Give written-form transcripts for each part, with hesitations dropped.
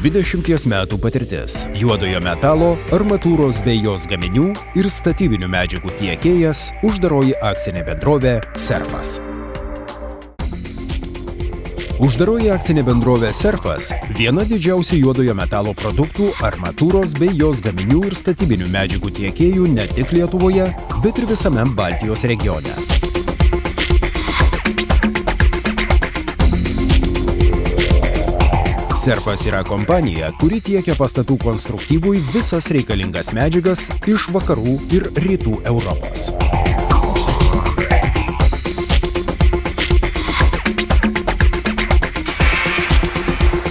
20 metų patirtis. Juodojo metalo, armatūros bei jos gaminių ir statybinių medžiagų tiekėjas, uždaroji akcinė bendrovė Serfas. Uždaroji akcinė bendrovė Serfas – viena didžiausių juodojo metalo produktų, armatūros bei jos gaminių ir statybinių medžiagų tiekėjų ne tik Lietuvoje, bet ir visame Baltijos regione. Serfas yra kompanija, kuri tiekia pastatų konstruktyvui visas reikalingas medžiagas iš vakarų ir rytų Europos.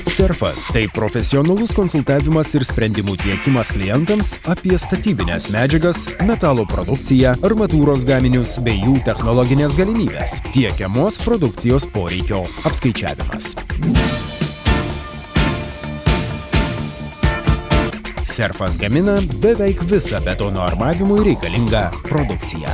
Serfas – tai profesionalus konsultavimas ir sprendimų tiekimas klientams apie statybines medžiagas, metalo produkciją, armatūros gaminius bei jų technologinės galimybės, tiekiamos produkcijos poreikio apskaičiavimas. Serfas gamina beveik visą betono armavimui reikalingą produkciją.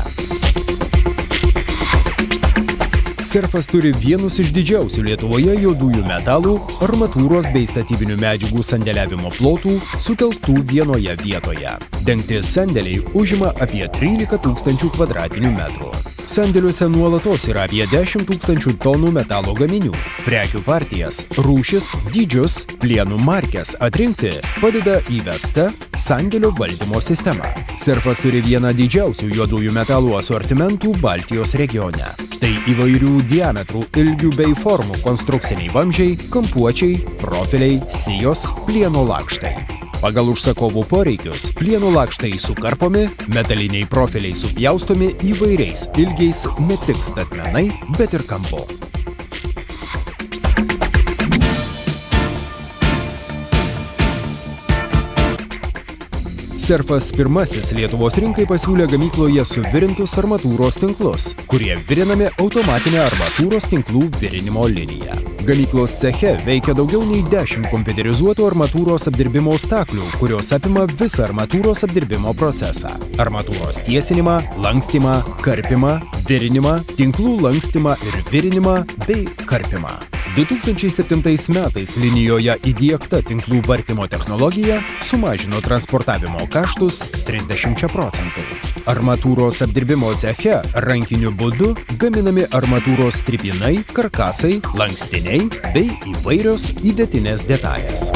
Serfas turi vienus iš didžiausių Lietuvoje juodųjų metalų, armatūros bei statybinių medžiagų sandėliavimo plotų sutelktų vienoje vietoje. Dengti sandėliai užima apie 13 000 kvadratinių metrų. Sandėliuose nuolatos yra apie 10 000 tonų metalo gaminių. Prekių partijas, rūšis, dydžius, plienų markes atrinkti padeda įvesta sandėlio valdymo sistema. Serfas turi vieną didžiausių juodųjų metalų asortimentų Baltijos regione. Tai įvairių diametrų, ilgių bei formų konstrukciniai vamzdžiai, kampuočiai, profiliai, sijos, plieno lakštai. Pagal užsakovų poreikius, plieno lakštai sukarpomi, metaliniai profiliai supjaustomi įvairiais ilgiais ne tik statmenai, bet ir kampu. Serfas pirmasis Lietuvos rinkai pasiūlė gamykloje suvirintus armatūros tinklus, kurie virinami automatinę armatūros tinklų virinimo liniją. Gamyklos ceche veikia daugiau nei 10 kompiuterizuotų armatūros apdirbimo staklių, kurios apima visą armatūros apdirbimo procesą. Armatūros tiesinimą, lankstymą, karpimą, virinimą, tinklų lankstymą ir virinimą bei karpimą. 2007 metais linijoje įdiegta tinklų vartymo technologija sumažino transportavimo kaštus 30%. Armatūros apdirbimo ceche rankiniu būdu gaminami armatūros strypinai, karkasai, lankstiniai bei įvairios įdėtinės detalės.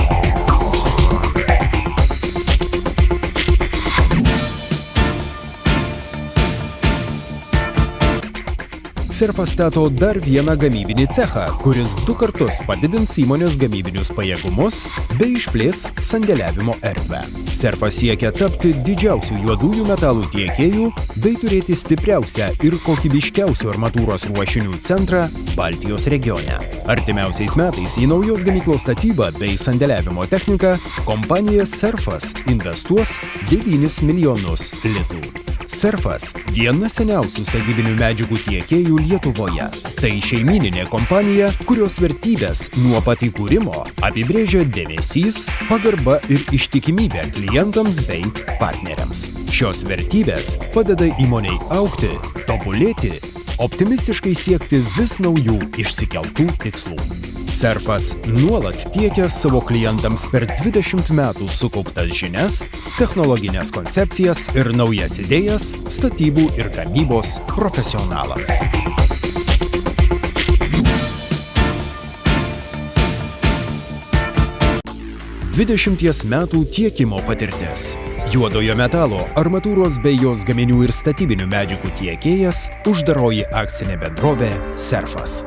Serfas stato dar vieną gamybinį cechą, kuris 2 kartus padidins įmonės gamybinius pajėgumus bei išplės sandėliavimo erdvę. Serfas siekia tapti didžiausių juodųjų metalų tiekėjų bei turėti stipriausią ir kokybiškiausių armatūros ruošinių centrą Baltijos regione. Artimiausiais metais į naujos gamyklos statybą bei sandėliavimo techniką kompanija Serfas investuos 9 milijonus litų. Serfas – viena seniausių statybinių medžiagų tiekėjų Lietuvoje. Tai šeimyninė kompanija, kurios vertybės nuo pat įkūrimo apibrėžia dėmesys, pagarba ir ištikimybė klientams bei partneriams. Šios vertybės padeda įmonei augti, tobulėti, optimistiškai siekti vis naujų išsikeltų tikslų. Serfas nuolat tiekia savo klientams per 20 metų sukauptas žinias, technologinės koncepcijas ir naujas idėjas statybų ir gamybos profesionalams. Dvidešimties metų tiekimo patirtis. Juodojo metalo, armatūros bei jos gaminių ir statybinių medžiagų tiekėjas, uždaroji akcinė bendrovė Serfas.